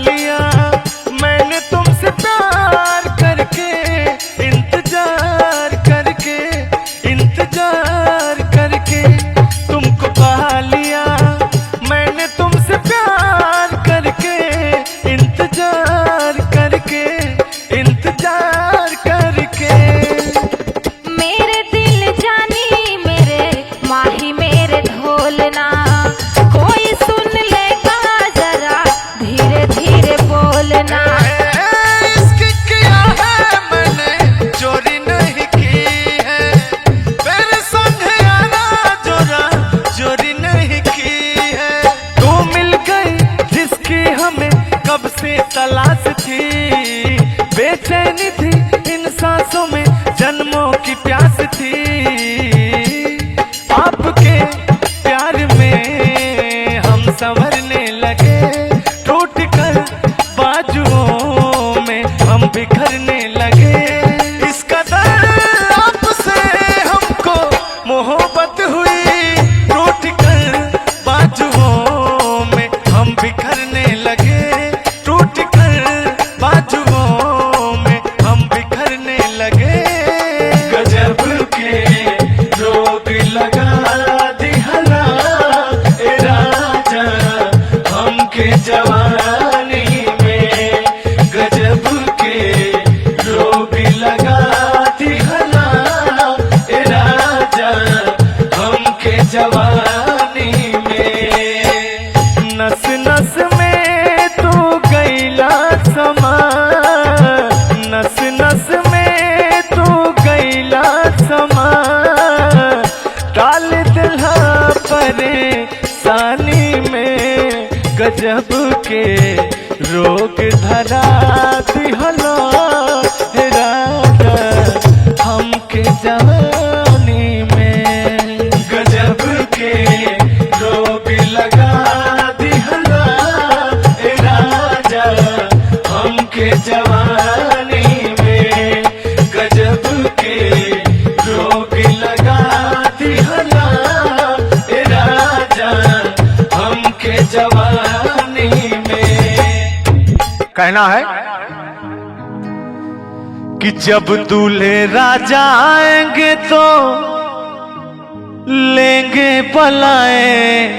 लिया मैंने तुमसे प्यार करके, इंतजार करके, इंतजार करके तुमको पा लिया मैंने तुमसे प्यार करके, इंतजार करके, इंतजार करके। मेरे दिल जानी मेरे माही मेरे ढोलना, कोई सुन लेगा जरा धीरे धीरे बोलना। इसकी किया है मैंने चोरी नहीं की है, मेरे संग आना जोरा चोरी नहीं की है। तू मिल गई जिसकी हमें कब से तलाश थी, बेचैनी थी इन सांसों में जन्मों की प्यास थी। आपके प्यार में हम संवरने लगे, टूट कर बाजुओं में हम बिखरने लगे। इस कदर आपसे हमको मोहब्बत हुई, टूट कर बाजुओं में हम बिखरने लगे, टूट कर बाजुओं में हम बिखरने लगे। गजब के रोग लगा दिहला ए राजा हमके जवानी में, गजब के रोग लगा दिहला ए राजा हमके जवानी में। नस नस में तू गईला समा, नस नस में तू गईला समा, डाल दिला परेशानी में। गजब के रोग धरा दिहला हे राजा हमके जवानी में, गजब के रोग लगा दिहला हे राजा हमके जवानी में, गजब के रोग लगा दिहला हे राजा हमके जवानी में। कहना है कि जब दूल्हे राजा आएंगे तो लेंगे बलाएं,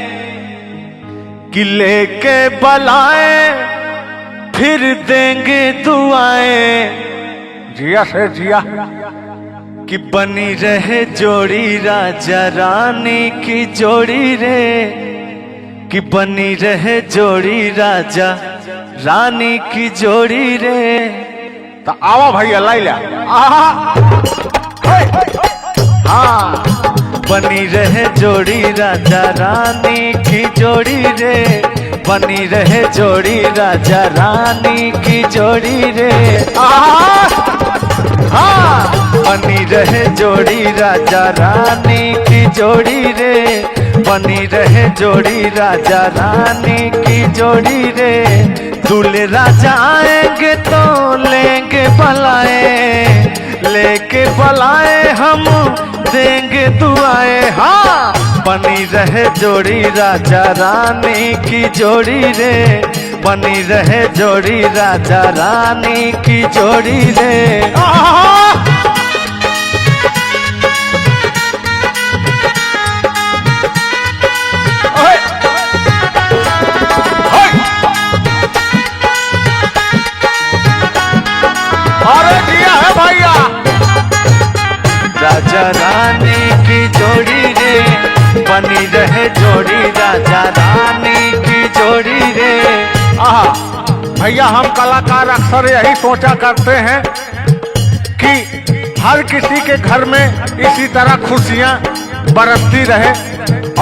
कि लेके बलाएं फिर देंगे दुआएं। जिया से जिया कि बनी रहे जोड़ी राजा रानी की जोड़ी रे, कि बनी रहे जोड़ी राजा रानी की जोड़ी रे। तो आवा भैया लाई ला, हाँ बनी रहे जोड़ी राजा रानी की जोड़ी रे, बनी रहे जोड़ी राजा रानी की जोड़ी रे। हाँ बनी रहे जोड़ी राजा रानी की जोड़ी रे, बनी रहे जोड़ी राजा रानी की जोड़ी रे। दूल्हे राजा आएंगे तो लेंगे बलाएं, लेके बलाएं हम देंगे दुआएं। हाँ बनी रहे जोड़ी राजा रानी की जोड़ी रे, बनी रहे जोड़ी राजा रानी की जोड़ी रे। अरे दिया है भैया, राजा रानी की जोड़ी रे, बनी रहे जोड़ी राजा रानी की जोड़ी रे। आहा भैया हम कलाकार अक्सर यही सोचा करते हैं कि हर किसी के घर में इसी तरह खुशियां बरसती रहे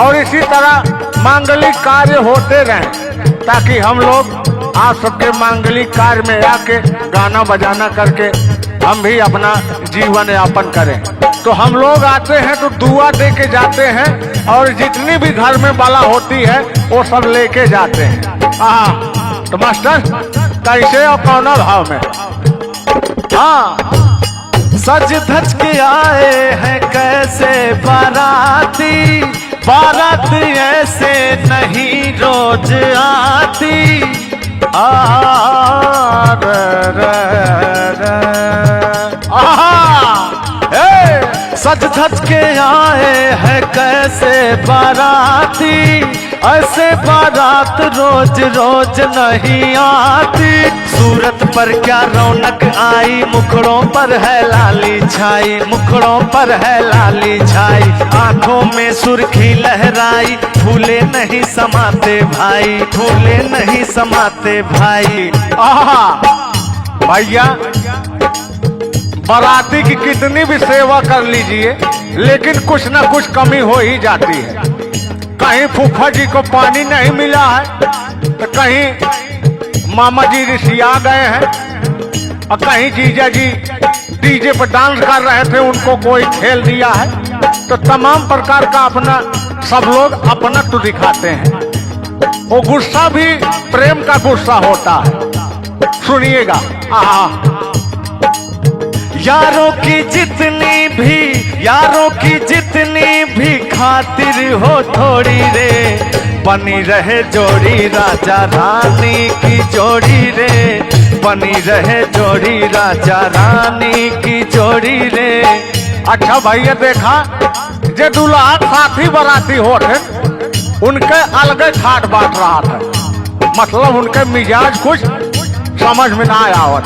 और इसी तरह मांगलिक कार्य होते रहें, ताकि हम लोग आप सबके मांगलिक कार्य में आके गाना बजाना करके हम भी अपना जीवन यापन करें। तो हम लोग आते हैं तो दुआ दे के जाते हैं और जितनी भी घर में बला होती है वो सब लेके जाते हैं। हाँ तो मास्टर कैसे और कौन भाव में? हाँ सज धज के आए हैं कैसे बाराती, बारात ऐसे नहीं रोज आती। आ रे रे रे सज धज के आए हैं कैसे बाराती, ऐसे बारात रोज रोज नहीं आती। सूरत पर क्या रौनक आई, मुखड़ों पर है लाली छाई, मुखड़ों पर है लाली छाई। आंखों में सुर्खी लहराई, फूले नहीं समाते भाई, फूले नहीं समाते भाई। आहा भैया बाराती की कितनी भी सेवा कर लीजिए, लेकिन कुछ ना कुछ कमी हो ही जाती है। कहीं फूफा जी को पानी नहीं मिला है, तो कहीं मामा जी ऋषिया गए हैं, और कहीं जीजा जी डीजे पर डांस कर रहे थे, उनको कोई खेल दिया है। तो तमाम प्रकार का अपना सब लोग अपनत्व दिखाते हैं। वो गुस्सा भी प्रेम का गुस्सा होता है। सुनिएगा। यारों की जितनी भी खातिर हो थोड़ी रे, बनी रहे जोड़ी राजा रानी की जोड़ी रे, बनी रहे जोड़ी राजा रानी की जोड़ी रे। अच्छा भैया देखा जे दूल्हा साथी बराती होते उनके अलग ठाट बांट रहा था, मतलब उनके मिजाज कुछ समझ में ना आवत,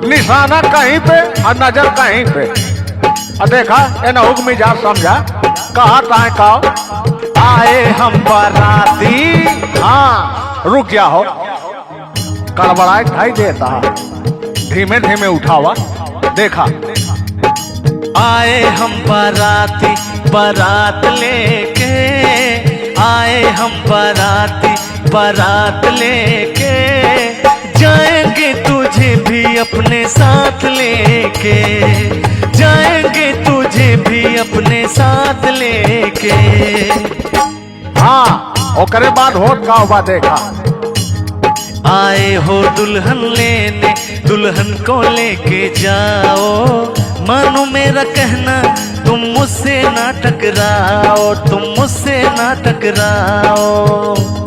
निशाना कहीं पे और नजर कहीं पे। और देखा एनहुक मिजाज समझा, कहा ताए कहो आए हम बाराती। हाँ रुक जा हो, कड़बड़ाए खाई देता, धीमे धीमे उठावा। देखा आए हम बाराती, बारात लेके आए हम बाराती, बारात लेके जाएंगे तुझे भी अपने साथ लेके, जाएंगे तुझे भी अपने साथ लेके। हाँ ओकरे बाद होत का हुआ देखा। आए हो दुल्हन लेने, दुल्हन को लेके जाओ, मानो मेरा कहना तुम मुझसे ना टकराओ, तुम मुझसे ना टकराओ।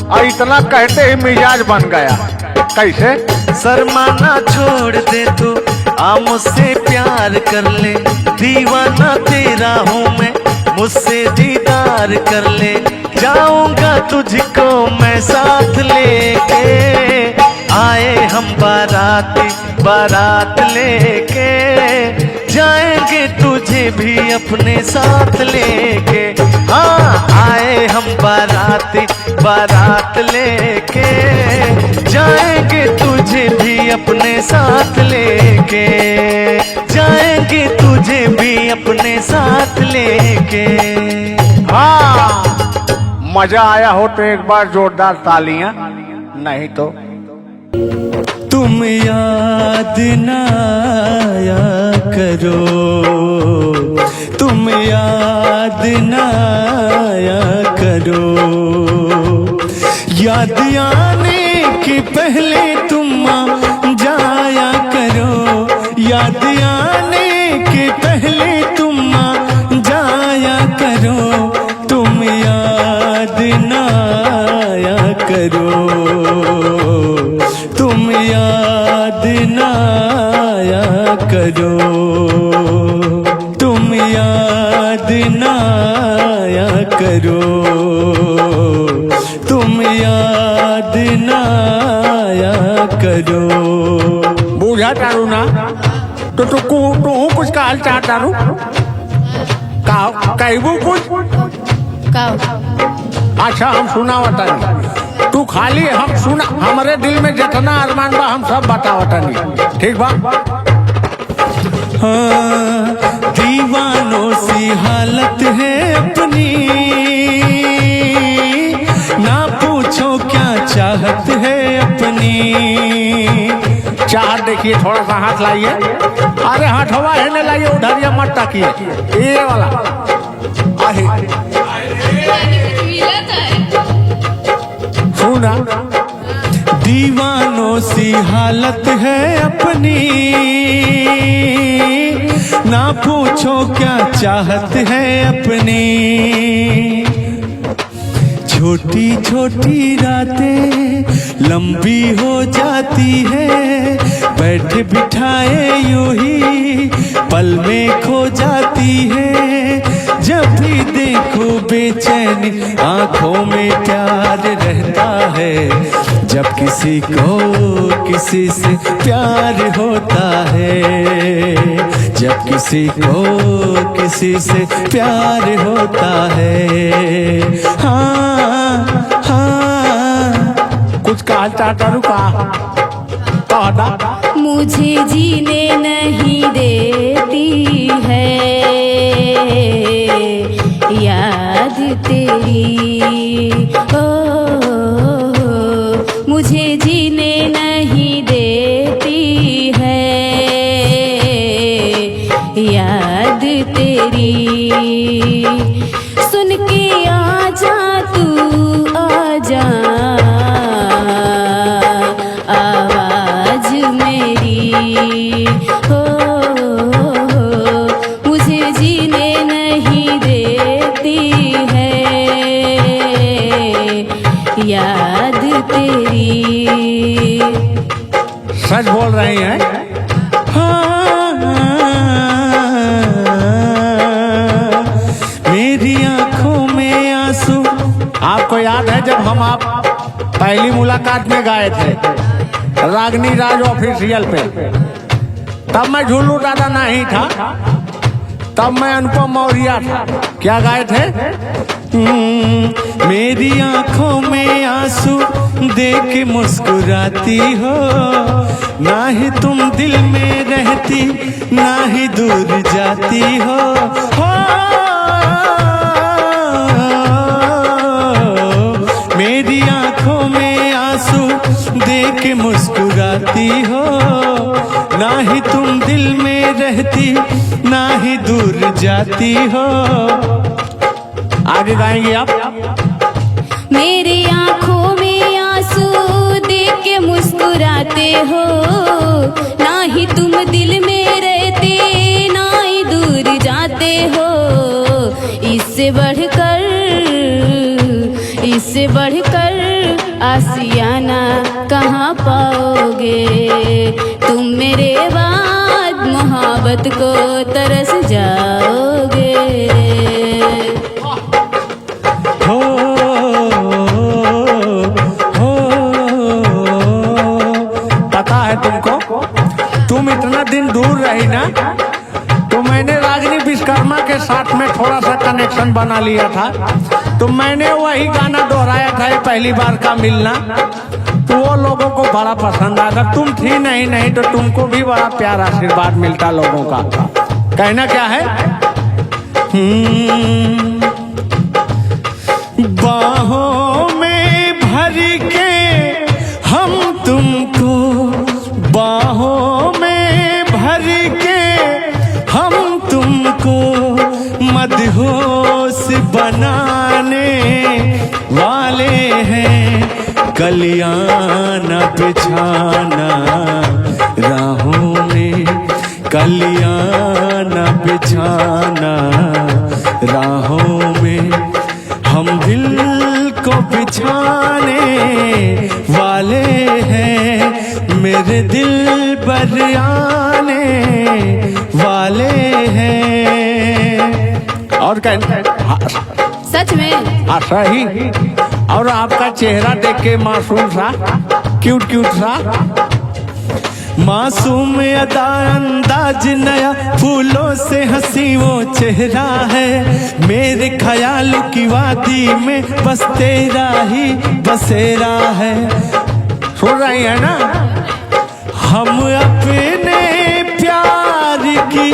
और इतना कहते ही मिजाज बन गया। कैसे? शर्माना छोड़ दे तू, आ मुझसे प्यार कर ले, दीवाना तेरा हूँ मैं, मुझसे दीदार कर ले। जाऊंगा तुझको मैं साथ लेके, आए हम बाराती, बारात लेके जाएंगे तुझे भी अपने साथ लेके। हाँ आए हम बाराती, बारात लेके जाएंगे तुझे भी अपने साथ लेके, जाएंगे तुझे भी अपने साथ लेके। हाँ मजा आया हो तो एक बार जोरदार तालियां, नहीं तो तुम याद ना आया करो, तुम याद ना आया करो, याद आने के पहले तुम जाया करो, याद आने के पहले तुम जाया करो, तुम याद ना आया करो, तुम याद ना आया करो, तुम याद ना आया करो, तुम याद ना आया करो। बूझा तारू ना तो तू कुछ कहल चाह तारू, कहबू कुछ? अच्छा हम सुनावतानी, तू खाली हम सुना, हमारे दिल में जितना अरमान बा हम सब बतावतानी, ठीक बा? हाँ दीवानों सी हालत है अपनी, ना पूछो क्या चाहत है अपनी। चाहत देखिए, थोड़ा सा हाथ लाइए, अरे हटवा है न लाइए, उधरिया मत ताकिए, ये वाला आहे सुना। दीवानों सी हालत है अपनी, ना पूछो क्या चाहत है अपनी। छोटी छोटी रातें लंबी हो जाती है, बैठे बिठाए यूं ही पल में खो जाती है। जब भी देखो बेचैनी आंखों में प्यार रहता है, जब किसी को किसी से प्यार होता है, जब किसी को किसी से प्यार होता है। हाँ हाँ, कुछ कहा चाहता रुका मुझे जीने नहीं देती है याद तेरी, ओ मुझे जीने नहीं देती है याद तेरी। सुन के आजा तू आजा आवाज मेरी, हो मुझे जीने नहीं देती है याद तेरी। सच बोल रही हैं? मेरी आंखों में आंसू। आपको याद है जब हम आप पहली मुलाकात में गए थे रागनी राज ऑफिशियल पे, तब मैं झुल्लू दादा नहीं था, तब मैं अनुपम मौर्य था। क्या गाए थे? मेरी आंखों में आंसू देख के मुस्कुराती हो, ना ही तुम दिल में रहती ना ही दूर जाती हो। मेरी आंखों में आंसू देख के मुस्कुराती हो, ना ही तुम दिल में रहती ना ही दूर जाती हो। आगे गाएंगे आप? मेरी आंखों में आंसू देख के मुस्कुराते हो, ना ही तुम दिल में रहते ना ही दूर जाते हो। इससे बढ़कर आसियाना कहाँ पाओगे, तुम मेरे बाद मोहब्बत को तरस जाओगे। पता है तुमको, तुम इतना दिन दूर रही ना, तो मैंने रागिनी विश्वकर्मा के साथ में थोड़ा सा कनेक्शन बना लिया था, तो मैंने वही गाना दोहराया था, ये पहली बार का मिलना, तो वो लोगों को बड़ा पसंद आया। अगर तुम थी नहीं तो तुमको भी बड़ा प्यार आशीर्वाद मिलता लोगों का। कहना क्या है? बाहों में भर के हम तुमको, बाहों में भर के हम तुमको मदहोश बनाने वाले हैं। कलियाना बिछाना राहों में, कलियाना बिछाना राहों में, हम दिल को बिछाने वाले हैं, मेरे दिल पर आने वाले हैं। और कहना सच में? सही। और आपका चेहरा देख के मासूम सा, क्यूट सा, मासूम अदा अंदाज नया, फूलों से हंसी वो चेहरा है। मेरे ख्यालों की वादी में बस तेरा ही बसेरा है। सुन रही है ना? हम अपने प्यार की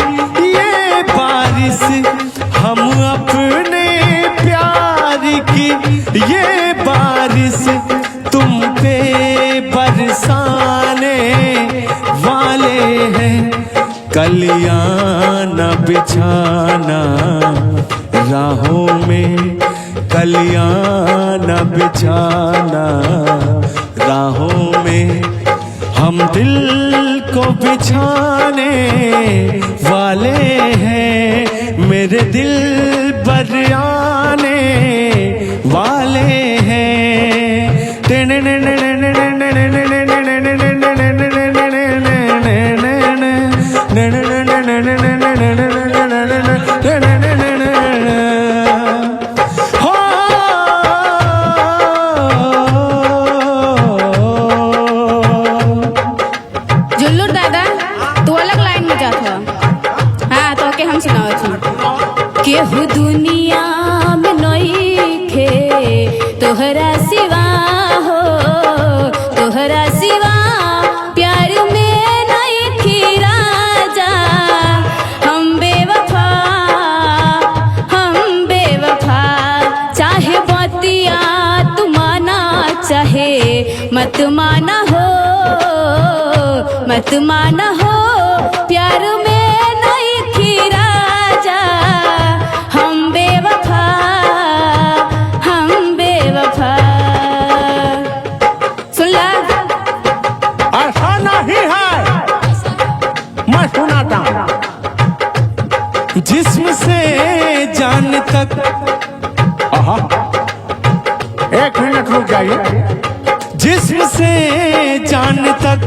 ये बारिश, हम अपने प्यार की ये बारिश तुम पे बरसाने वाले हैं। कलियाना बिछाना राहों में, कलियाना बिछाना राहों में, हम दिल को बिछाने वाले हैं, मेरे दिल पर आने वाले जुल्लू दादा तू अलग लाइन में जात हो। हाँ तो के हम सुनावत हूँ। केहू दुनिया में नइखे तोहरा सिवा हो, तोहरा सिवा प्यार में नइखे राजा। हम बेवफा, हम बेवफा, चाहे बतिया तू माना चाहे मत माना हो, मत माना हो, प्यार में नइखे राजा। हम बेवफा, हम बेवफा। सुन ला। ऐसा नहीं है, मैं सुनाता हूँ। जिस्म से जान तक। आहा, एक मिनट रुक जाइए। जिस्म से जान तक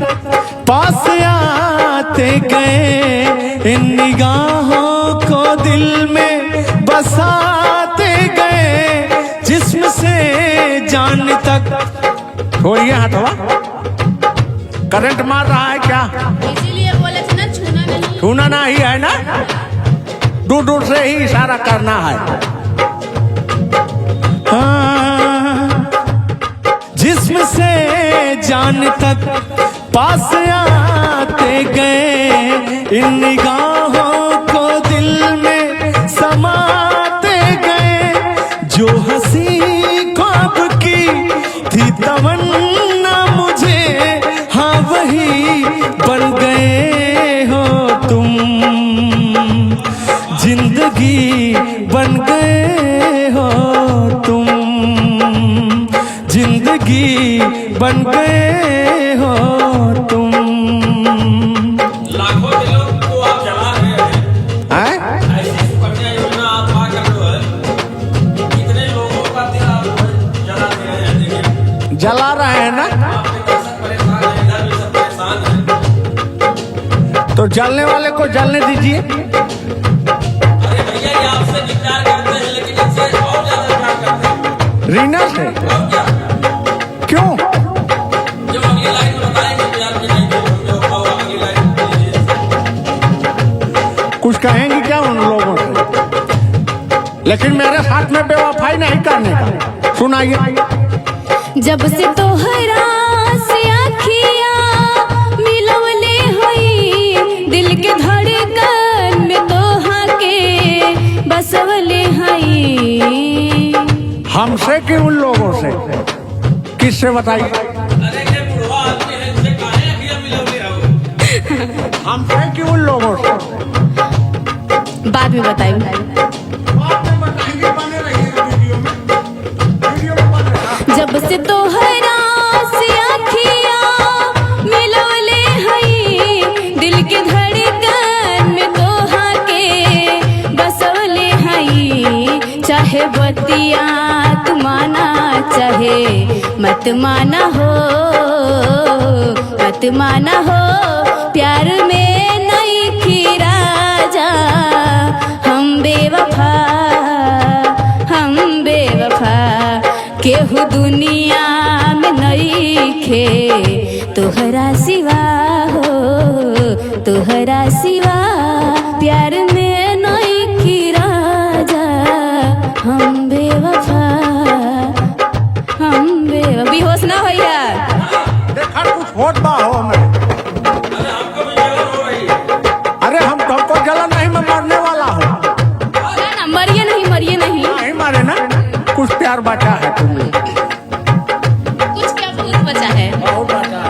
पास आते गए, इन निगाहों को दिल में बसाते गए। जिस्म से जान तक। छोड़िए हटवा, करंट मार रहा है क्या? इसीलिए बोले थे ना छूना नहीं। छूना नहीं है ना, दूर दूर से ही इशारा करना है। जिस्म से जान तक पास आते गए, इन निगाहों को दिल में समाते गए। जो हंसी ख्वाब की थी तमन्ना मुझे, हाँ वही बन गए हो तुम। जिंदगी बन गए हो तुम, जिंदगी बन गए हो तुम। लाखों दिलों को आप जला रहे हैं। ऐसी सुकन्या योजना आप पा कर जो है कितने लोगों का दिल आप जला दे रहे हैं। देखिए जला रहे हैं ना, आपके दर्शक परेशान हैं, इधर भी सब परेशान हैं। तो जलने वाले को जलने दीजिए। अरे भैया ये आपसे भी प्यार करते हैं, लेकिन इनसे और ज्यादा प्यार करते हैं। रीना से और क्या, क्यों? जब अगली लाइन में बताएंगे प्यार की नहीं जो अगली लाइन लीजिए। कुछ कहेंगी क्या उन लोगों से? लेकिन मेरे साथ में बेवफाई नहीं करने का। सुनाइए। जब से तोहरा से आँखियाँ मिलवले होई, दिल के धड़कन में तोहा के बसवले हई। हमसे कि उन लोगों से? किससे बताइए? अरे ये बुढ़वा आदमी है, इनसे काहे अखियां मिलवले रहो। हमसे कि उन लोगों से? बाद में बताई। जब से तोहरा से आँखियाँ मिलवले हई, दिल के धड़कन में तोहा के बसवले हई। चाहे बतिया तू माना चाहे मत माना हो, मत माना हो, प्यार में नइखे राजा। हम बेवफा, हम बेवफा, केहू दुनिया में नइखे तोहरा सिवा हो, तोहरा सिवा प्यार में नइखे राजा। हम बेवफा, हम बेवफा। बेहोश ना भैया। देखा कुछ होत बा हो में। अरे हमको भी जलन हो रही है। अरे हम तुमको जलन नहीं, मैं मरने वाला हूँ। ना ना, मरिए नहीं, मरिए नहीं। नहीं मारे ना, कुछ प्यार बचा है तुम्हें। कुछ क्या, बहुत बचा है,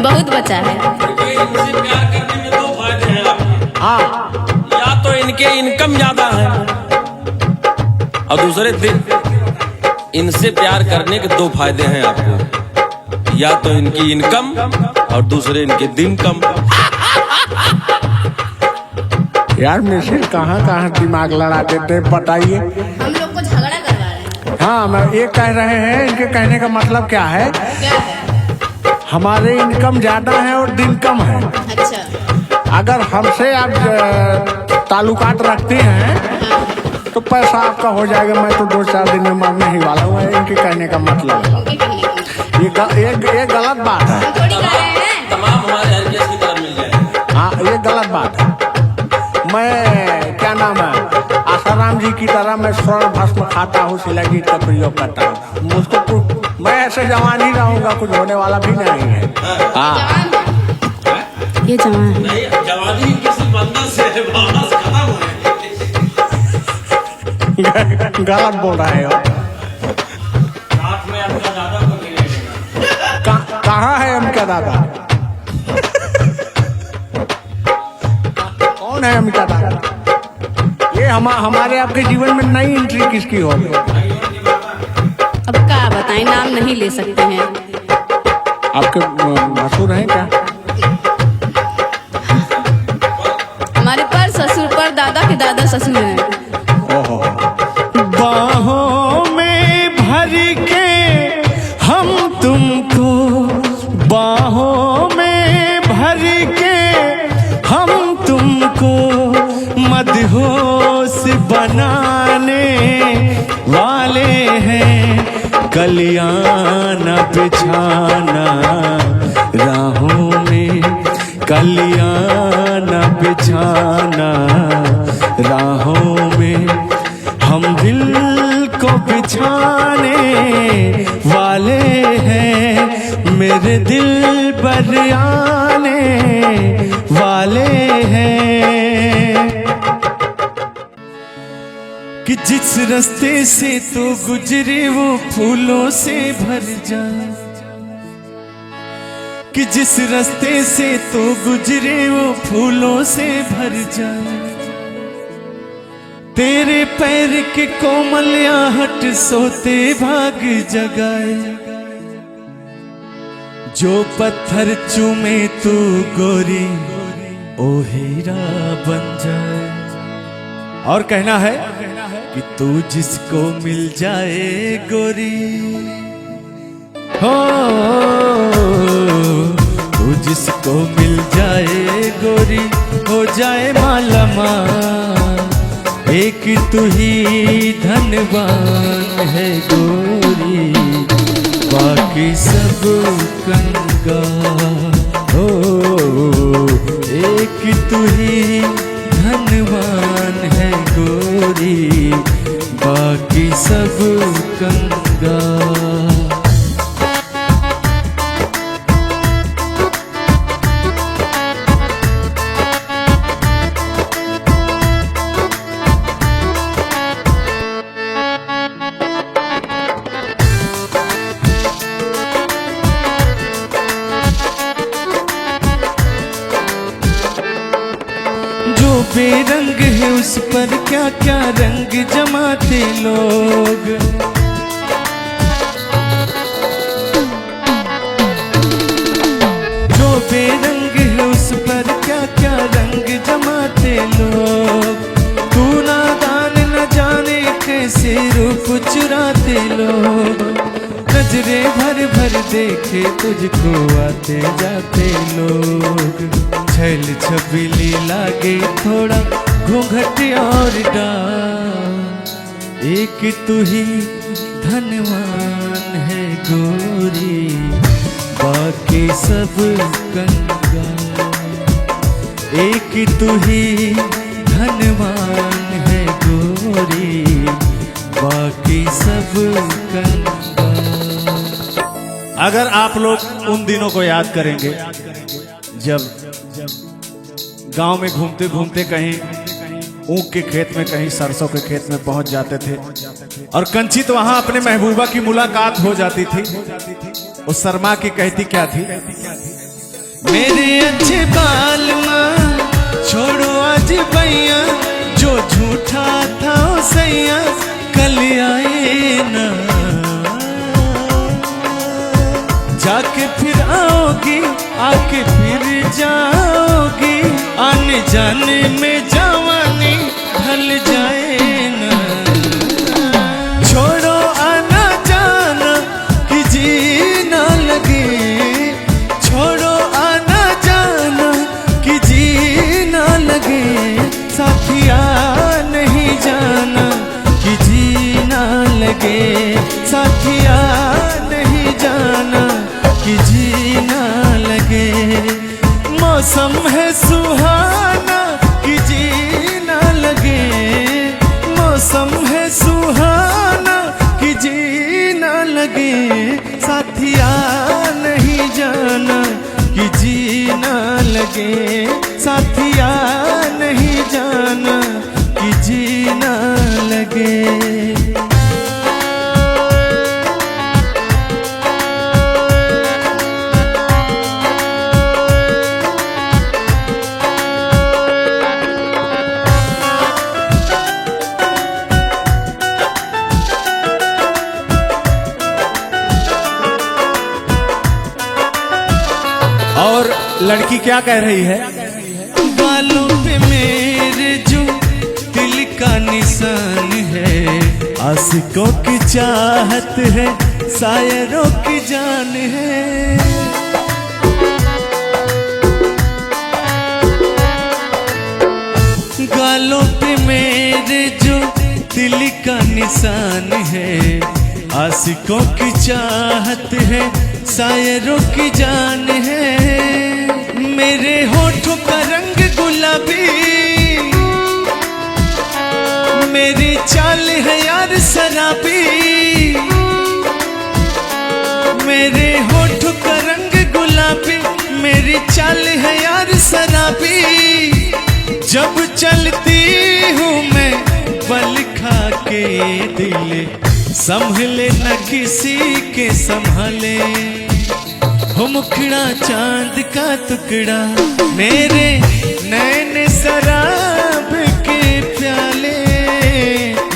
बहुत बचा है। देखिए, इनसे प्यार करने में दो फायदे हैं आपके। हाँ, या तो इनके इनकम ज्यादा है, और दूसरे दिन इनसे प्यार करने के दो फायदे हैं आपको। या तो इनकी इनकम और दूसरे इनके दिन कम। यार मिसिर कहाँ कहाँ दिमाग लड़ा देते बताइए। हम लोग को झगड़ा करवा रहे हैं। हाँ, मैं ये कह रहे हैं, इनके कहने का मतलब क्या है? क्या है? हमारे इनकम ज्यादा है और दिन कम है। अच्छा। अगर हमसे आप ताल्लुकात रखते हैं तो पैसा आपका हो जाएगा। मैं तो 2-4 दिन में मरने ही वाला हूँ। इनके कहने का मतलब है उनके कहने का ये गलत बात है। हम थोड़ी कह रहे हैं। तमाम हमारे हरकेश की तरफ मिल जाए। हाँ, ये गलत बात है। मैं क्या नाम है, आसाराम जी की तरह मैं स्वर्ण भस्म खाता हूँ, शिलाजीत का प्रयोग करता हूँ। मुझको मैं ऐसे जवान ही रहूंगा, कुछ होने वाला भी नहीं है। हाँ, ये जवान है। नहीं, जवानी किसी बंदा से है, बस खत्म हो गई। गलत बोल रहे हो। साथ में आपका दादा को मिलेगा। कहाँ है उनका दादा? कौन है उनका दादा? ये हमारे आपके जीवन में नई एंट्री किसकी होगी? अब क्या बताएं, नाम नहीं ले सकते हैं। आपके भसुर हैं क्या? हमारे पर ससुर, पर दादा के दादा ससुर हैं। ओहो, बाहों में भर के हम तुमको, बाहों में भर के हम तुमको मदहोश बनाने वाले हैं। कलियाना बिछाना राहों में, कलियाना बिछाना राहों में, हम दिल को बिछाने वाले हैं। मेरे दिल पर आने वाले हैं। कि जिस रास्ते से तो गुजरे वो फूलों से भर जाए, कि जिस रास्ते से तो गुजरे वो फूलों से भर जाए। तेरे पैर के कोमल आहट सोते भाग जगाए। जो पत्थर चूमे तू गोरी ओ हीरा बन जाए। और कहना है कि तू जिसको मिल जाए गोरी, हो तू जिसको मिल जाए गोरी हो जाए माला माल। एक तू ही धनवान है गोरी, बाकी सब कंगाल। हो एक तू ही धनवान है गोरी, बाकी सब कंगाल। बेरंग है उस पर क्या क्या रंग जमाते लोग। जो बेरंग है उस पर क्या क्या रंग जमाते लोग। तू नादान न जाने कैसे रूप चुराते लोग। नजरे भर भर देखे तुझको आते जाते लोग। छैल छबीली लागे थोड़ा घूंघट और डाल। एक तू ही धनवान है गोरी, बाकी सब कंगाल। एक तू ही धनवान है गोरी, बाकी सब कंगाल। अगर आप लोग उन दिनों को याद करेंगे जब गांव में घूमते घूमते कहीं ऊख के खेत में, कहीं सरसों के खेत में पहुंच जाते थे और कंचित वहां अपने महबूबा की मुलाकात हो जाती थी। वो शर्मा की कहती क्या थी? मेरे अच्छे बाल माँ छोड़ो आज भैया, जो झूठा था वो सैया कल आए ना। जाके फिर आओगी, आके फिर जाओगी, आने जाने में जवानी ढल जाए ना। छोड़ो आना जाना कि जी ना लगे, कि जीना लगे। मौसम है सुहाना कि जीना लगे, मौसम है सुहाना कि जीना लगे। साथिया नहीं जाना कि जीना लगे, साथिया नहीं जाना कि जीना लगे। और लड़की क्या कह रही है? गालों पे मेरे जो दिल का निशान है, आशिकों की चाहत है, शायरों की जान है। गालों पे मेरे जो दिल का निशान है, आशिकों की चाहत है, शायरों की जान है। मेरे होठों का रंग गुलाबी, मेरी चाल है यार शराबी। मेरे होठों का रंग गुलाबी, मेरी चाल है यार शराबी। जब चलती हूँ मैं बल खा के दिल संभले न किसी के संभाले। हो मुखड़ा चांद का टुकड़ा, मेरे नैन शराब के प्याले,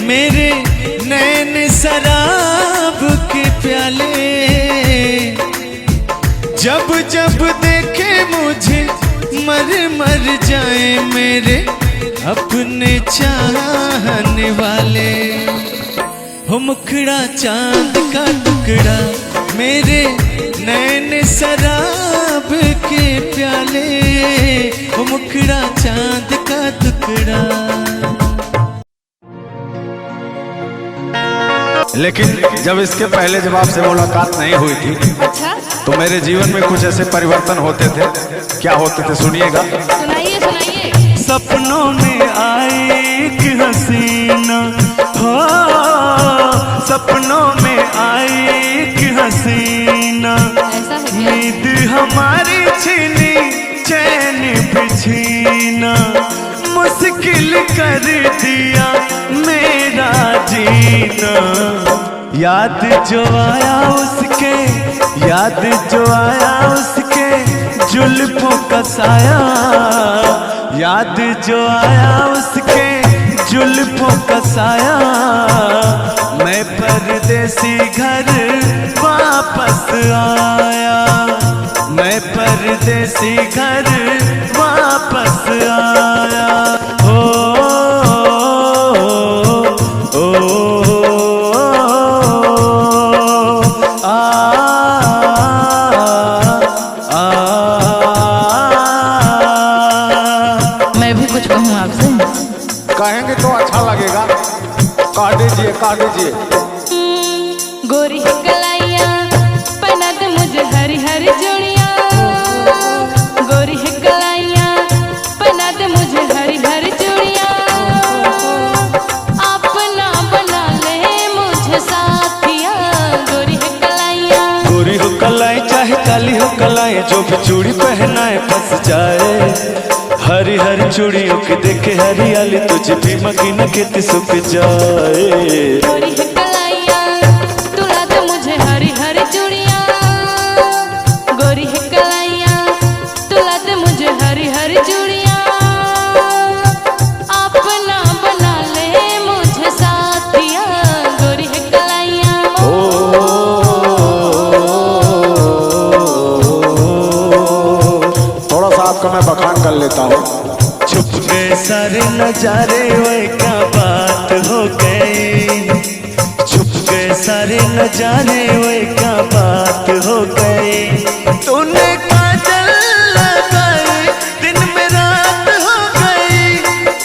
मेरे नैन शराब के प्याले। जब जब देखे मुझे मर मर जाए मेरे अपने चाहने वाले। हो मुखड़ा चांद का टुकड़ा, मेरे नैन शराब के प्याले। हो मुखड़ा चांद का टुकड़ा। लेकिन जब इसके पहले जब आपसे मुलाकात नहीं हुई थी, अच्छा, तो मेरे जीवन में कुछ ऐसे परिवर्तन होते थे। क्या होते थे सुनिएगा। सुनाइए सुनाइए। सपनों में आई एक हसीना, हो सपनों में आई एक हसीना। ऐसा है क्या? नींद हमारी छीनी, चैन भी छीना, मुश्किल कर दिया मेरा जीना। याद जो आया उसके, याद जो आया उसके जुल्फों का साया। याद जो आया उसके जुल्फों का साया। मैं परदेसी घर वापस आया, मैं परदेसी घर वापस आया। हो ओ, आ, आ, मैं भी कुछ कहूँ आपसे? कहेंगे तो अच्छा लगेगा। काट दीजिए, काट दीजिए। गोरी कलाइया पहना दे मुझे हरी हरी चूड़ियाँ। गोरी कलाइया पहना दे मुझे हरी हरी चूड़ियाँ। अपना बना ले मुझे साथिया। गोरी कलाइया, गोरी हो कलाई चाहे काली हो कलाई, जो भी चूड़ी पहनाए फंस जाए। हरी हरी चूड़ियों की देखे हरियाली, तुझे भी मकीन खेती सूख जाए। गोरी कलाइया तुला दे मुझे हरी हरी चूड़ियाँ। गोरी कलाइया तुला दे मुझे हरी हरी चूड़ियाँ। अपना बना ले मुझे साथिया। गोरी कलाइया, थोड़ा सा आपका मैं बखान कर लेता हूँ। छुप गए सारे नजारे, वे क्या बात हो गई। छुप गए सारे नजारे, वे क्या बात हो गई। तूने काजल लगाई, दिन में रात हो गई।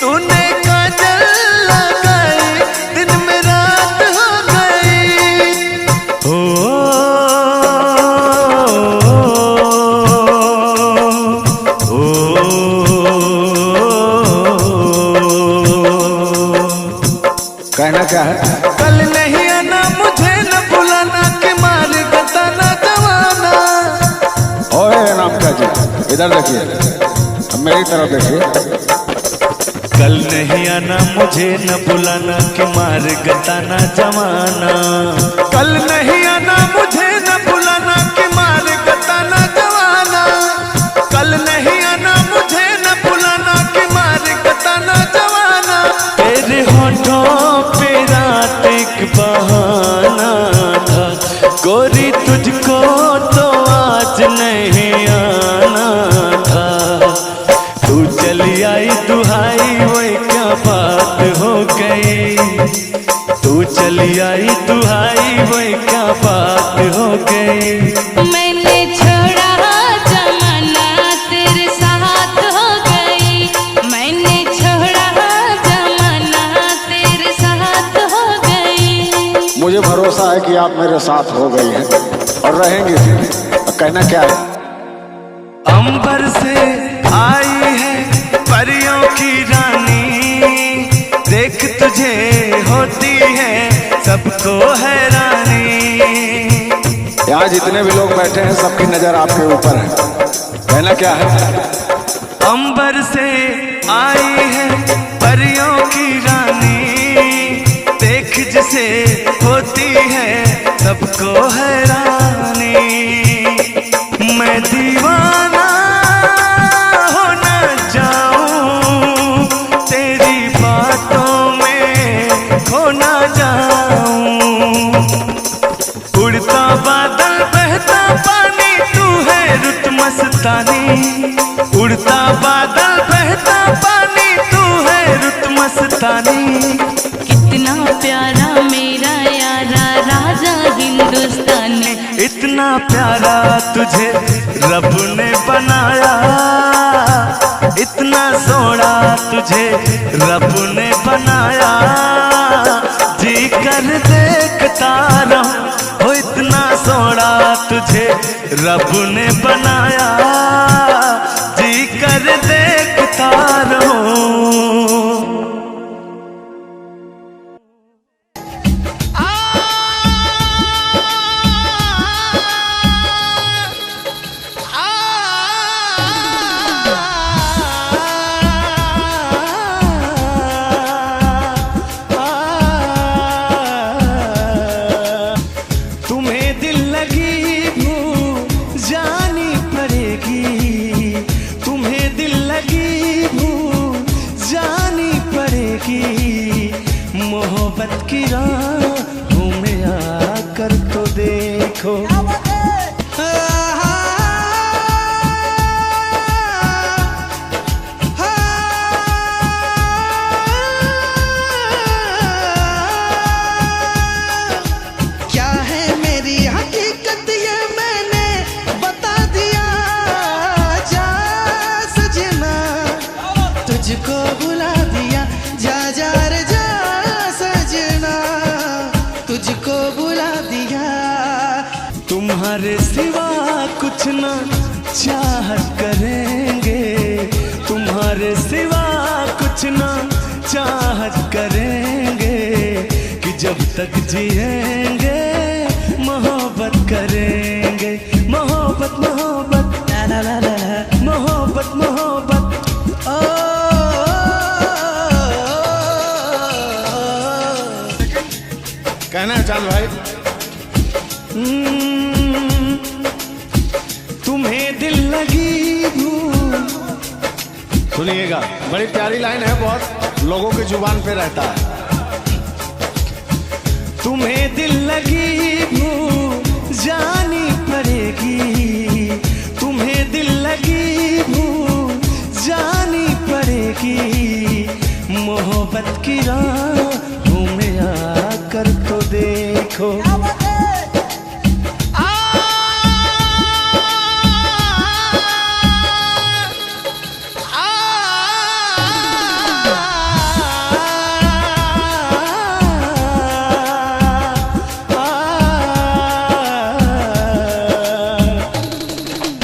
तूने काजल लगाई, दिन में रात हो गई। ओ इधर देखिए, अब मेरी तरफ देखिए। कल नहीं आना मुझे न बुलाना कि मार गताना जमाना। कल नहीं आना मुझे न बुलाना कि मार गताना जमाना। कल नहीं आना मुझे न बुलाना कि मार गताना जमाना। तेरे होठों पे रात एक बहाना था, गोरी तुझको तो आज नहीं आना था। तू चली आई दुहाई वो क्या बात हो गई। तू चली आई दुहाई वो क्या बात हो गई। मैंने छोड़ा जमाना तेरे साथ हो गई। मैंने छोड़ा जमाना तेरे साथ हो गई। मुझे भरोसा है कि आप मेरे साथ हो गई हैं और रहेंगे भी। कहना क्या है? अंबर से आई है परियों की रानी, देख तुझे होती है सबको हैरानी। यहाँ जितने भी लोग बैठे हैं सबकी नजर आपके ऊपर है। कहना क्या है? अंबर से आई है परियों की रानी, देख जिसे होती है सबको हैरानी। मैं दीवाना हो न जाऊं, तेरी बातों में खो न जाऊं। उड़ता बादल बहता पानी तू है रुत मस्तानी। उड़ता बादल बहता पानी तू है रुत मस्तानी। कितना प्यारा मेरा यारा राजा हिंदुस्तानी। इतना प्यारा तुझे रब ने बनाया, इतना सोना तुझे रब ने बनाया। जी कर देखता रहूं, हो इतना सोना तुझे रब ने बनाया। जी कर देखता रहूं। तुम्हें दिल लगी भूल जानी पड़ेगी। तुम्हें दिल लगी भूल जानी पड़ेगी। मोहब्बत की राहों में आकर तो देखो। क्या है मेरी हकीकत ये मैंने बता दिया। जा सजना तुझको बुला दिया। जा जा रे जा सजना तुझको बुला दिया। तुम्हारे सिवा कुछ न चाहत करेंगे। तुम्हारे सिवा कुछ न चाहत करेंगे। कि जब तक जिएंगे मोहब्बत करेंगे। मोहब्बत मोहब्बत ला ला ला ला, मोहब्बत मोहब्बत। ओ कहना है चांद भाई? तुम्हें दिल लगी भूल। सुनिएगा, बड़ी प्यारी लाइन है, बहुत लोगों की जुबान पे रहता है। तुम्हें दिल लगी भूल जानी पड़ेगी। तुम्हें दिल लगी भूल जानी पड़ेगी। मोहब्बत की राहों में आकर तो देखो।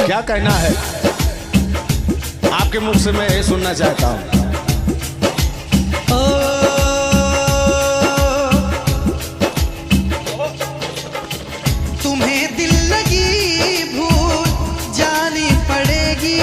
क्या कहना है? आपके मुख से मैं ये सुनना चाहता हूँ। तुम्हें दिल लगी भूल जानी पड़ेगी।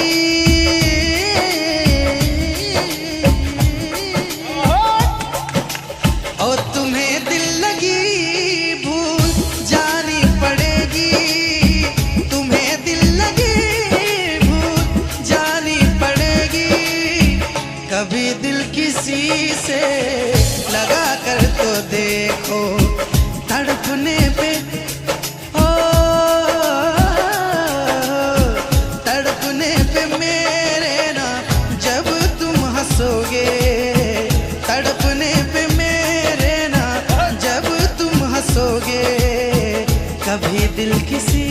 दिल किसी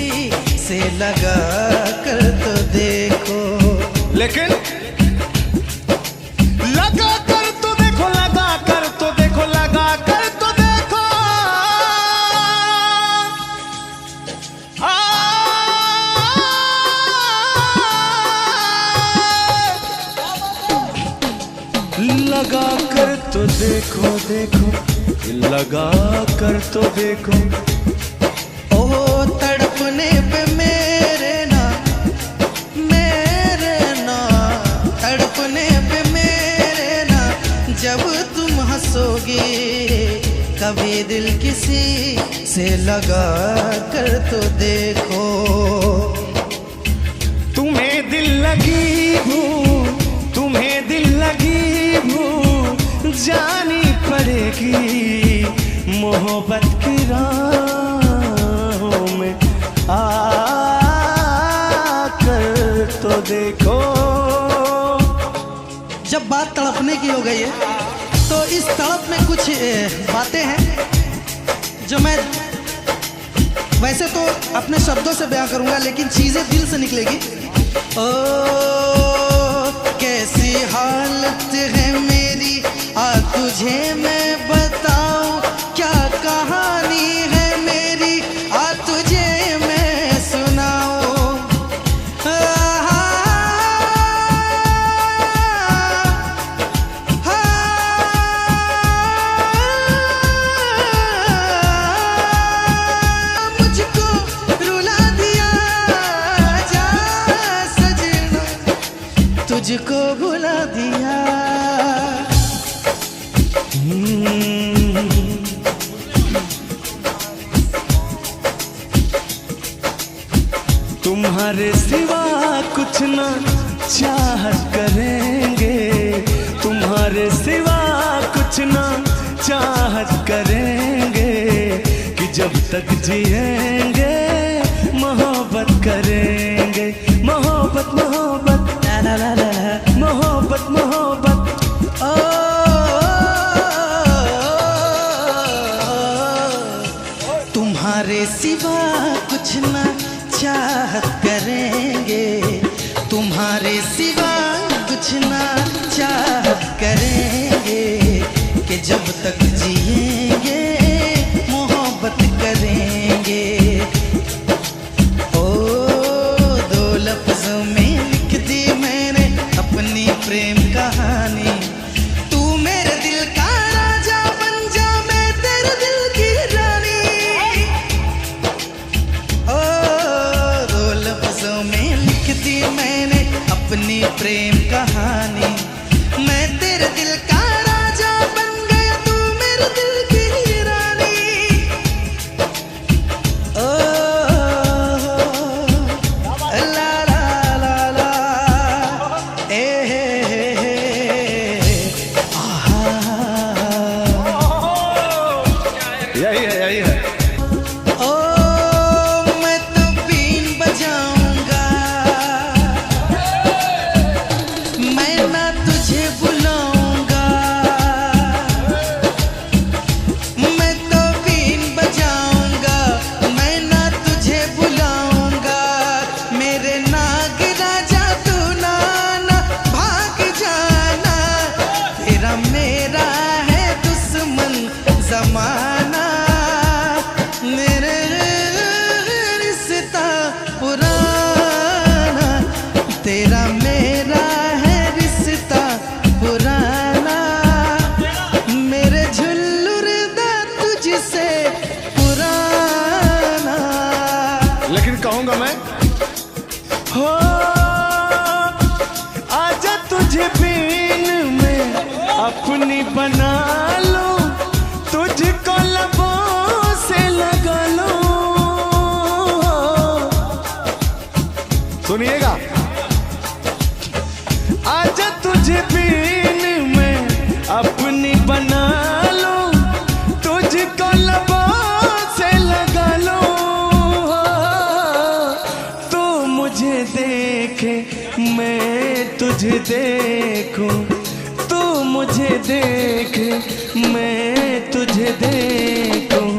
से लगा कर तो देखो। लेकिन लगा कर तो देखो, लगा कर तो देखो, लगा कर तो देखो। लगा कर तो देखो, देखो, लगा कर तो देखो। ओ तड़पने पे मेरे ना तड़पने पे मेरे ना, जब तुम हंसोगे कभी दिल किसी से लगा कर तो देखो। तुम्हें दिल लगी भूल, तुम्हें दिल लगी भूल जानी पड़ेगी मोहब्बत की राहों में आकर तो देखो। जब बात तड़पने की हो गई है तो इस तड़प में कुछ बातें हैं जो मैं वैसे तो अपने शब्दों से बयां करूंगा, लेकिन चीजें दिल से निकलेगी। ओ कैसी हालत है मेरी, आ तुझे मैं बताऊं क्या कहानी है मेरी, आ तुझे मैं सुनाऊं। मुझको रुला दिया जा सजना, तुझको भुला दिया। तुम्हारे सिवा कुछ ना चाहत करेंगे, तुम्हारे सिवा कुछ ना चाहत करेंगे, कि जब तक जिएंगे मोहब्बत करेंगे। मोहब्बत मोहब्बत ला ला ला ला, मोहब्बत मोहब्बत। तुम्हारे सिवा कुछ ना चाहत करेंगे, तुम्हारे सिवा कुछ ना चाहत करेंगे, कि जब तक जिएंगे मोहब्बत करेंगे। ओ दो लफ्जों में लिख दी मैंने अपनी प्रेम कहानी, तू मेरे दिल का राजा बन जा, मैं तेरे दिल की रानी। ओ दो लफ्जों में लिख दी मैंने अपनी प्रेम कहानी, मैं तेरे दिल का राजा बन गया, तू मेरे दिल की रानी। ओ ला ला ला ला, ए आहा। यही है, यही है। ओ मैं तो बीन बजाऊंगा, मैं ना तुझे बुलाऊंगा, मैं तो बीन बजाऊंगा, मैं ना तुझे बुलाऊंगा। मेरे नाग राजा तू ना भाग जाना, तेरा मेरा है दुश्मन जमाना, मेरे रिश्ता पुराना, तेरा मेरा है रिश्ता पुराना, मेरे झुल्लुर दा तुझसे पुराना। लेकिन कहूंगा मैं, हो आजा तुझे बीन में अपनी बना लो, तुझको लबों से लगा लो। सुनिएगा, आजा तुझे बीन में अपनी बना लो, तुझको लबों से लगा लो। तू मुझे देखे मैं तुझे देखूं, तू मुझे देखे मैं तुझे देखूं,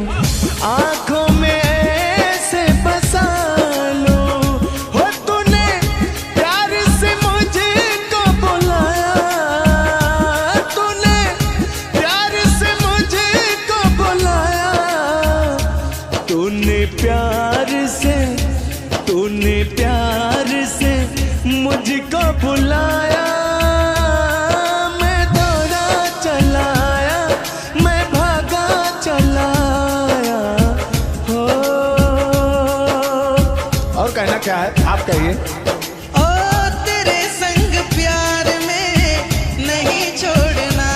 आंखों में ऐसे बुलाया, मैं दौड़ा चलाया, मैं भागा चलाया हो। और कहना क्या है आप कहिए। ओ तेरे संग प्यार में नहीं छोड़ना,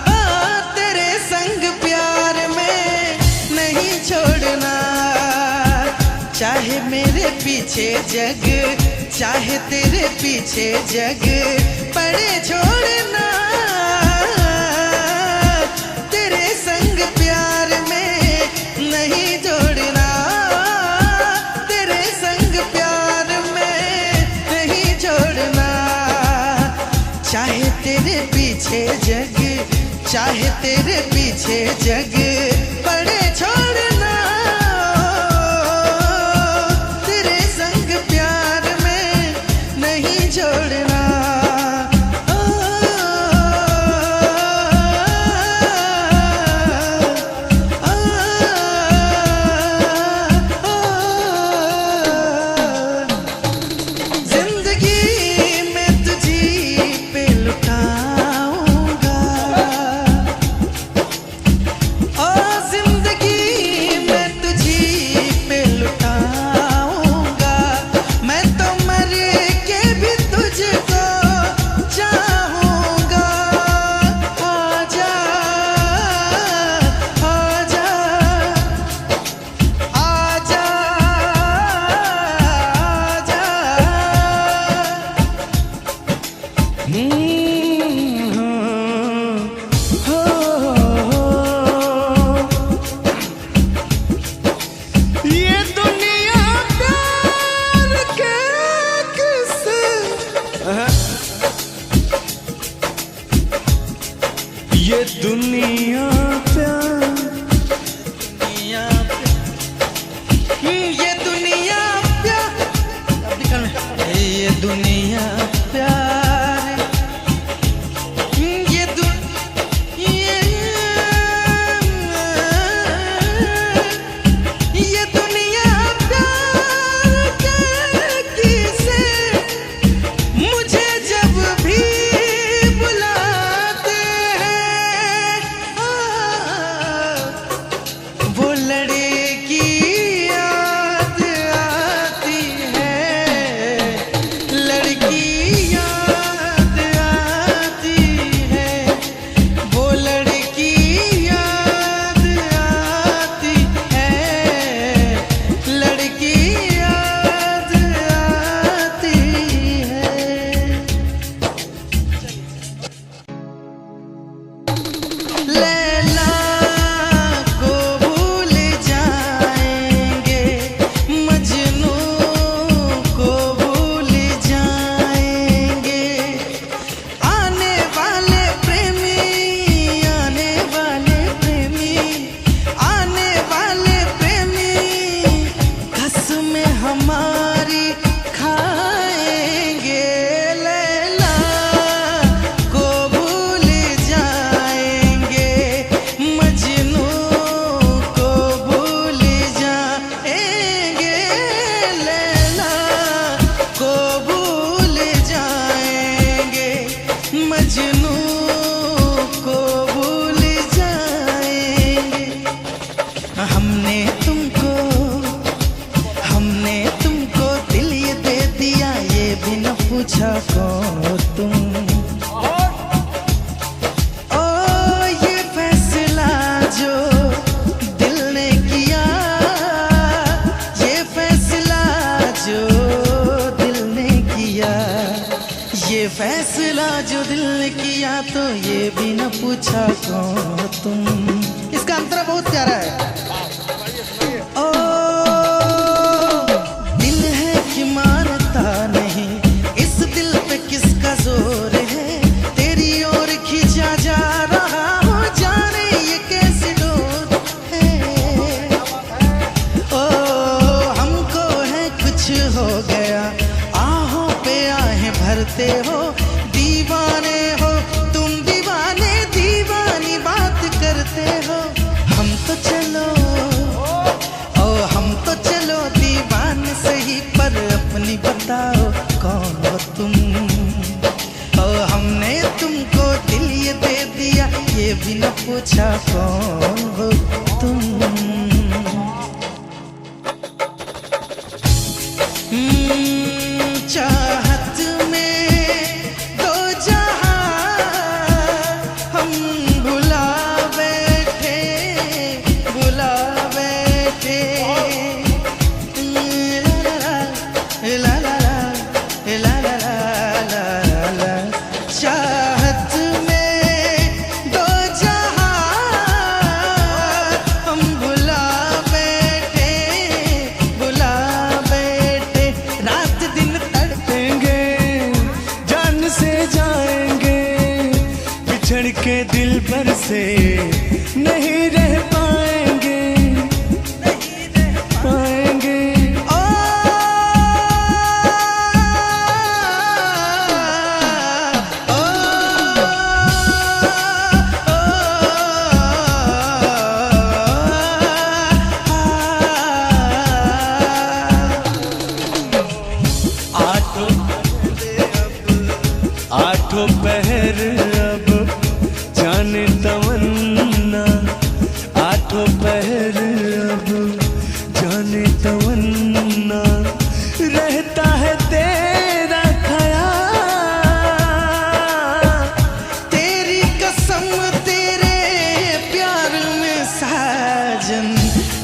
ओ तेरे संग प्यार में नहीं छोड़ना। चाहे मेरे पीछे जग, चाहे तेरे पीछे जग पड़े छोड़ना। तेरे संग प्यार में नहीं जोड़ना, तेरे संग प्यार में नहीं छोड़ना। चाहे तेरे पीछे जग, चाहे तेरे पीछे जग पड़े छोड़ना। तेरे संग प्यार में नहीं छोड़ना। जिंदगी में तुझी पे लुटाऊंगा, ओ जिंदगी में तुझी पे लुटाऊंगा। मैं तो मर के भी तुझको चाहूंगा। आजा आजा आजा ये दुनिया प्यार के किसे, ये दुनिया प्यार, ये दुनिया प्यार, ये दुनिया प्यार, ये दुनिया प्यार के किसे। मुझे जब भी बुलाते हैं, वो लड़की याद आती है, लड़की याद आती है, वो लड़की याद आती है, लड़की याद आती है। लैला को भूल जाएंगे, मजनू को भूल जाएंगे। आने वाले प्रेमी, आने वाले प्रेमी, आने वाले प्रेमी कसमें हमारी खाएंगे। लैला को भूल जाएंगे, मजनू को भूल जाएंगे। लैला को भूल जाएंगे, मजनू को भूल जाएंगे। हमने तुमको दिल ये दे दिया, ये भी न पूछा कौन हो तुम। ओ ये फैसला जो दिल ने किया, ये फैसला जो दिल ने किया, ये फैसला जो दिल ने किया, तो ये भी न पूछा कौन हो तुम। इसका अंतर बहुत प्यारा है। ओ दिल है कि मानता नहीं, इस दिल पे किसका जोर है। तेरी ओर खींचा जा रहा हो, जाने ये कैसी डोर है। ओ हमको है कुछ हो गया, आहों पे आहें भरते हो। दीवाने हो तुम, दीवाने दीवानी बात करते हो। हम तो चलो दीवाने सही, पर अपनी बताओ कौन हो तुम। पूछा कौन हो तुम। चाहत में दो जहां हम भुला बैठे ला ला ला ला ला ला ला। चाहत में दो जहां हम भुला बैठे रात दिन तड़पेंगे जान से जाएंगे बिछड़ के दिल भर से नहीं रह पाएंगे ओ आठों पहर अब जाने तमन्ना, आठों पहर अब जाने तमन्ना रहता है तेरा ख्याल। तेरी कसम तेरे प्यार में साजन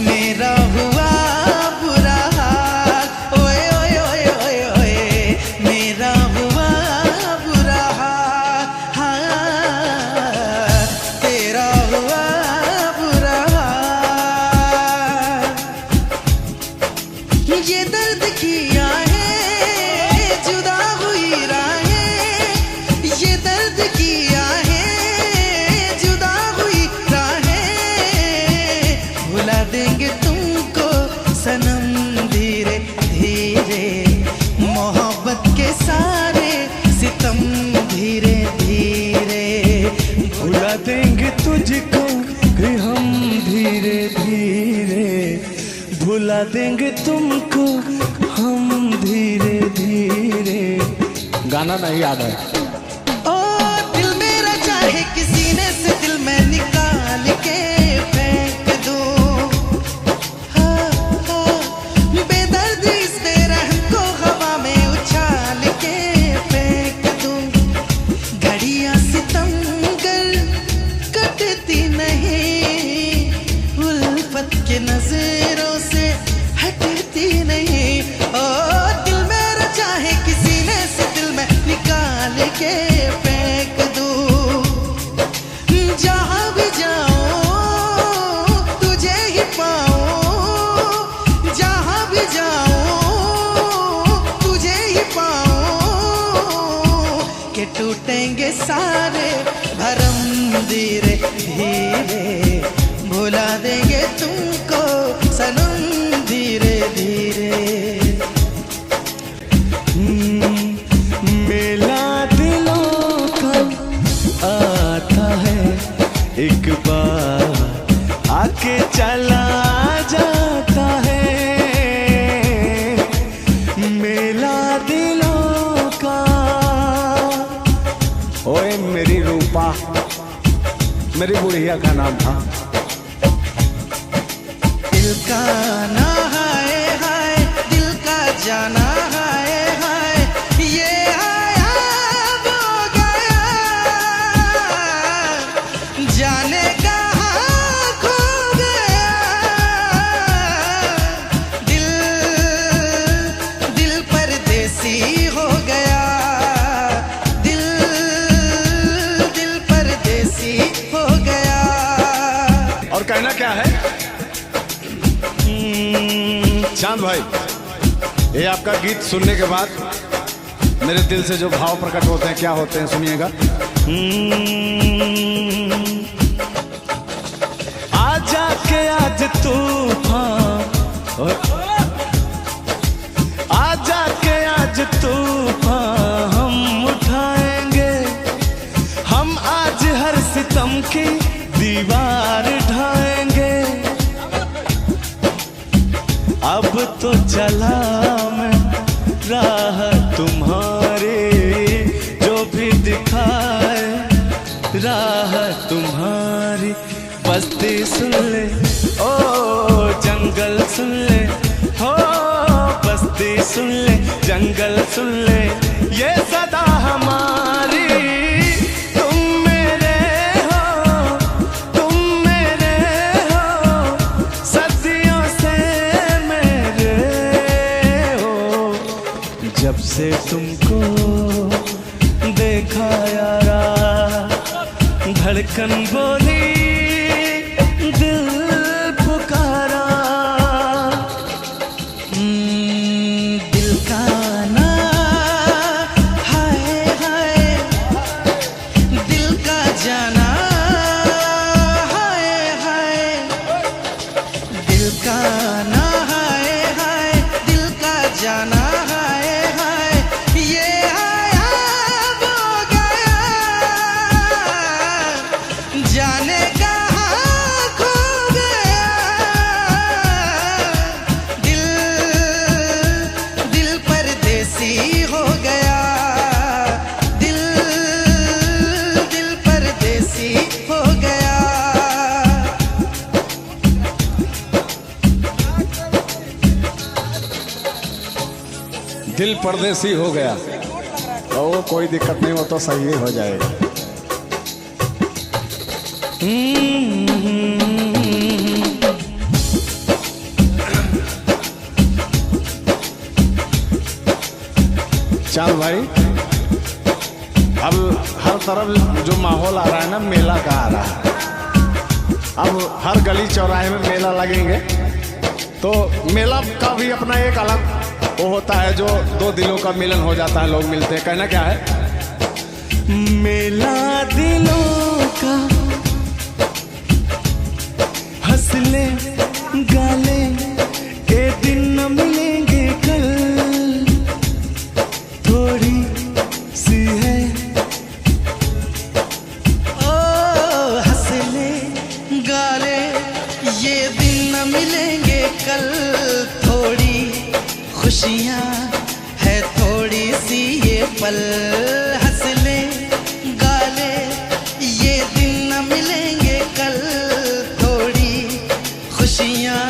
मेरा हुआ बुरा हाल। ओए ओए ओए ओए ओए मेरा हुआ बुरा हाल, तेरा हुआ बुरा हाल। ये दर्द किया है जुदा हुई राहें, ये दर्द किया है जुदा हुई राहें। भुला देंगे तुमको सनम धीरे धीरे, मोहब्बत के सारे सितम धीरे धीरे। भुला देंगे तुझको भी हम धीरे धीरे, भुला देंगे तुमको हम धीरे धीरे। गाना नहीं याद है। ओ दिल मेरा चाहे किसी ने से दिल में निकाल के फेंक दूं, बेदर्द इस बेरहम को हवा में उछाल के फेंक दूं। घड़ियां सितमगर कटती नहीं, उल्फत के नजरों से हटती नहीं। ओ दिल मेरा चाहे किसी ने से दिल में निकाल के फेंक दूं। जहां भी जाऊं तुझे ही पाऊं, जहां भी जाऊं तुझे ही पाऊं। के टूटेंगे सारे भरम धीरे धीरे, भुला देंगे तुमको सनम धीरे धीरे। मेला दिलों का आता है एक बार आके चला जाता है। मेला दिलों का। ओए मेरी रूपा, मेरी बुढ़िया का नाम था। दिल का ना हाय हाय, दिल का जाना हाय हाय, ये आया वो गया जाने कहाँ खो गया। दिल दिल परदेसी हो गया, दिल दिल परदेसी हो गया। और कहना क्या है चांद भाई, ये आपका गीत सुनने के बाद मेरे दिल से जो भाव प्रकट होते हैं क्या होते हैं सुनिएगा। आजा के आज तूफान, आजा के आज तूफान हम उठाएंगे, हम आज हर सितम की दीवार ढाएंगे। अब तो चला मैं राह तुम्हारी, जो भी दिखाए राह तुम्हारी। बस्ती सुन ले, ओ जंगल सुन ले, हो बस्ती सुन ले, जंगल सुन ले, ये सदा हमारी। तुम मेरे हो, तुम मेरे हो, सदियों से मेरे हो। जब से तुमको देखा यारा, धड़कन बोली, दिल पुकारा। दिल का ना हाय हाय, दिल का जाना हाय हाय, दिल का ना हाय हाय, दिल का जाना हाय हाय, ये अब हो गया, जाने कहाँ खो गया। दिल दिल परदेसी हो गया, दिल दिल परदेसी हो गया। दिल परदेसी हो गया, ओ कोई दिक्कत नहीं, वो तो सही ही हो जाएगा। चल भाई, अब हर तरफ जो माहौल आ रहा है ना, मेला का आ रहा है। अब हर गली चौराहे में मेला लगेंगे, तो मेला का भी अपना एक अलग वो होता है, जो दो दिलों का मिलन हो जाता है, लोग मिलते हैं। कहना क्या है? मेला दिलों का, हंस ले गाले, ए दिन न मिलेंगे कल, थोड़ी सी है ओ हंस ले गाले, ये दिन न मिलेंगे कल, थोड़ी खुशियाँ है थोड़ी सी ये पल। हंस ले गाले, ये दिन न मिलेंगे कल, थोड़ी खुशियाँ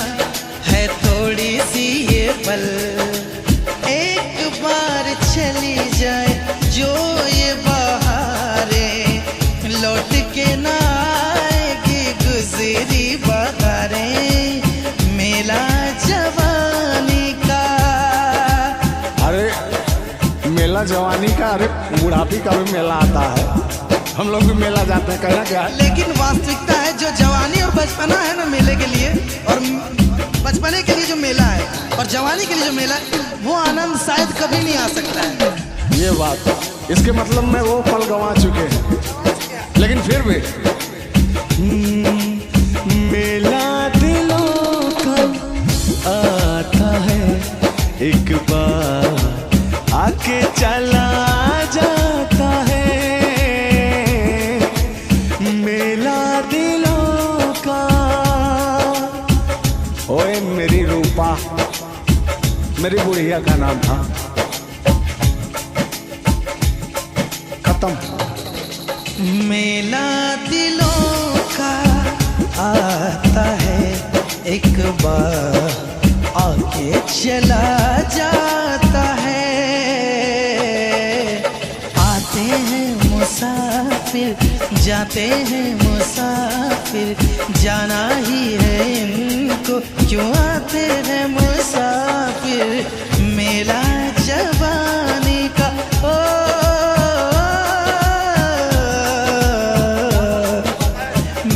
है थोड़ी सी ये पल। एक बार चली जाए जो ये बहारें, लौट के ना आएगी गुजरी बहारें। मेला जवानी का, अरे मेला जवानी का, अरे बुढ़ापी का भी मेला आता है, हम लोग भी मेला जाते हैं। कहना क्या है? लेकिन वास्तविकता है, जो जवानी और बचपना है ना मेले के लिए, और बचपने के लिए जो मेला है और जवानी के लिए जो मेला है, वो आनंद शायद कभी नहीं आ सकता है। ये बात, इसके मतलब में वो पल गंवा चुके हैं, लेकिन फिर भी मेला दिलों का आता है, एक बार आके चला जाता है। मेला दिलों का, ओए मेरी रूपा, मेरी बुढ़िया का नाम था, खत्म। मेला दिलों का आता है, एक बार आके चला जाता है। आते हैं मुसाफिर, जाते हैं मुसाफिर, जाना ही है इनको, क्यों आते हैं मुसाफिर। मेला जवानी का, ओ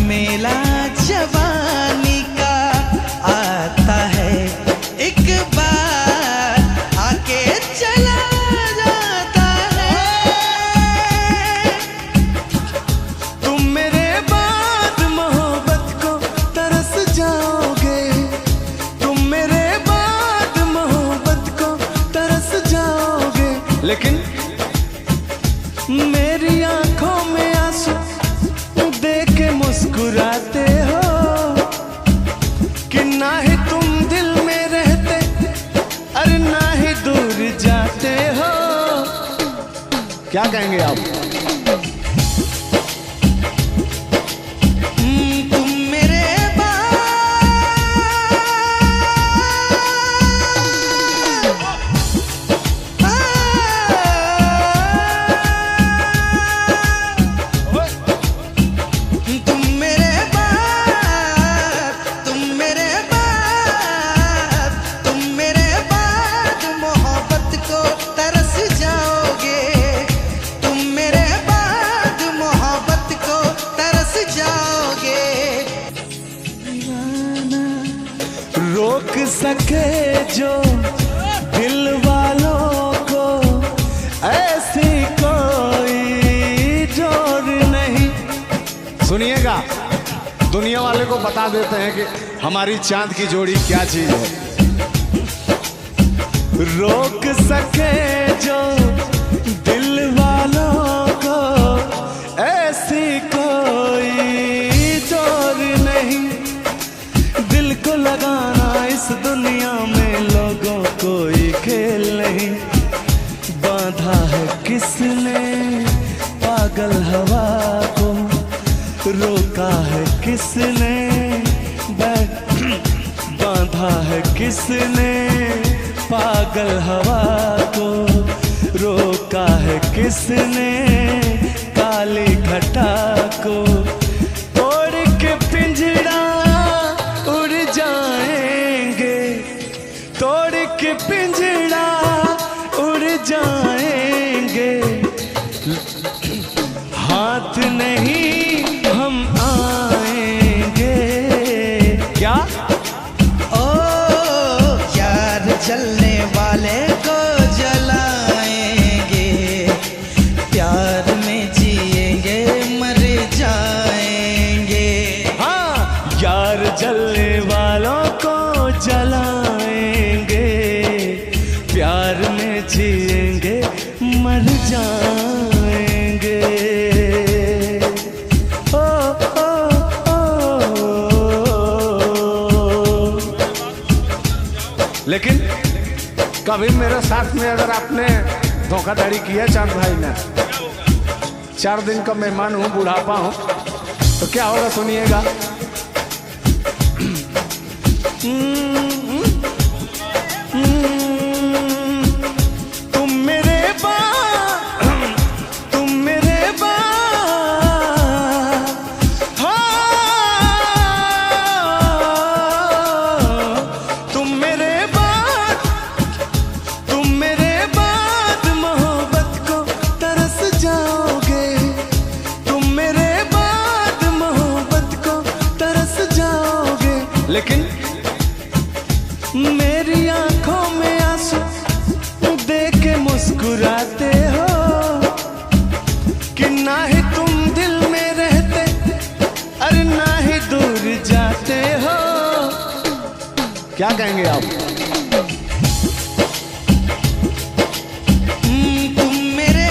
मेला जवानी का आता है, एक बार आके चला जाता है। तुम मेरे बाद मोहब्बत को तरस जाओगे, तुम मेरे बाद मोहब्बत को तरस जाओगे, लेकिन मेरी आंखों में आंसू देख के मुस्कुराते हो, कि ना ही तुम दिल में रहते, अरे ना ही दूर जाते हो। क्या कहेंगे आप? तुम मेरे सके जो दिल वालों को ऐसी कोई जोड़ नहीं। सुनिएगा, दुनिया वाले को बता देते हैं कि हमारी चांद की जोड़ी क्या चीज है। रोक सके जो दिल वालों को ऐसी कोई जोर नहीं। दिल को लगाना इस दुनिया में लोगों कोई खेल नहीं। बांधा है किसने पागल हवा को, रोका है किसने बांधा है किसने पागल हवा को, रोका है किसने काली घटा को। तोड़ के पिंजरा उड़ जाएंगे, तोड़ के पिंजरा उड़ जाएंगे। हाथ नहीं हम आएंगे। क्या? जलने वाले को जलाएंगे, प्यार में जिएंगे मर जाएंगे। हाँ, यार जलने वालों को जलाएंगे, प्यार में जिएंगे मर जाएंगे। ओ, ओ, ओ। लेकिन कभी मेरे साथ में अगर आपने धोखाधड़ी किया चांद भाई ने, 4 दिन का मेहमान हूँ, बुढ़ापा हूँ, तो क्या होगा सुनिएगा। तुम मेरे बाद, तुम मेरे बाद, तुम मेरे बाद, तुम मेरे बाद मोहब्बत को तरस जाओगे। तुम मेरे बाद मोहब्बत को तरस जाओगे। लेकिन मेरी आंखों में आंसू देख के मुस्कुराते हो कि ना ही तुम दिल में रहते, अरे ना ही दूर जाते हो। क्या कहेंगे आप? तुम मेरे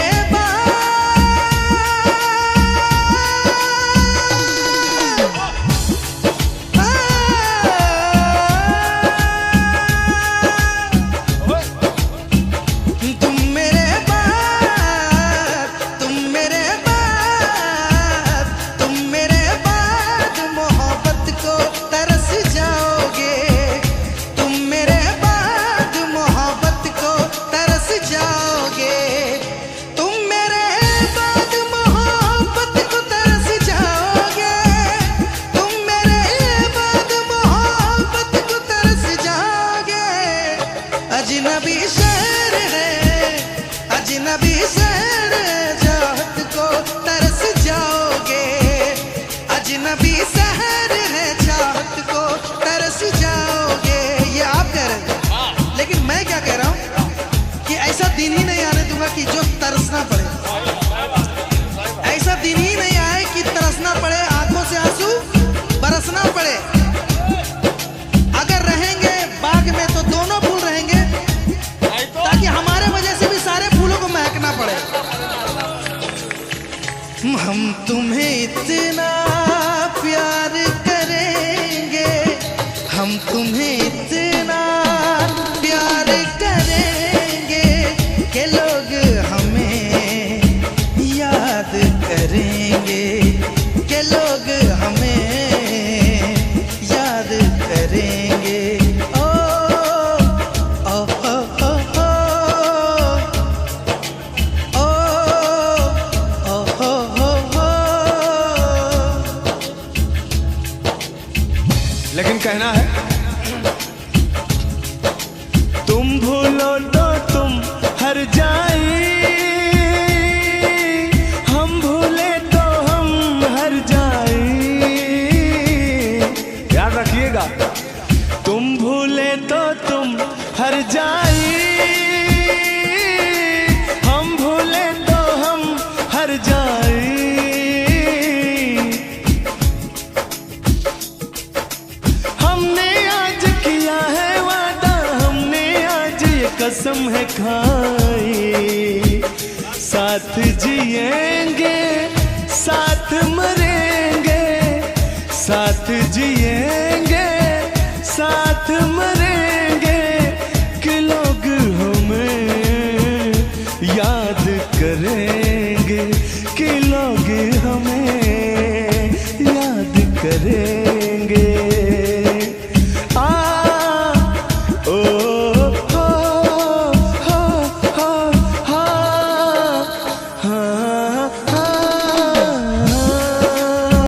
तुम मेरे बाद, तुम मेरे बाद, तुम मेरे बाद मोहब्बत को तरस जाओगे। तुम मेरे बाद मोहब्बत को तरस जाओगे। तुम मेरे बाद मोहब्बत को तरस जाओगे। तुम मेरे बाद मोहब्बत को तरस जाओगे। अजनबी शहर है, अजनबी शहर चाहत को तरस जाओगे। अजनबी शहर है चाहत को तरस जाओगे। ये आप कह रहे हैं, लेकिन मैं क्या कह रहा हूँ कि ऐसा दिन ही नहीं आने दूंगा कि जो तरसना पड़े। ऐसा दिन ही नहीं आए कि तरसना पड़े, आंखों से आंसू बरसना पड़े। अगर रहेंगे बाग में तो दोनों फूल रहेंगे, ताकि हमारे वजह से भी सारे फूलों को महकना पड़े। हम तुम्हें इतना प्यार करेंगे, हम तुम्हें इतना प्यार करेंगे कि लोग हमें याद करेंगे, कि लोग हमें याद करेंगे। ओ ओ ओ ओ ओ ओ ओ ओ ओ जिएंगे साथ मरेंगे, साथ जिएंगे साथ मरेंगे, कि लोग हमें याद करें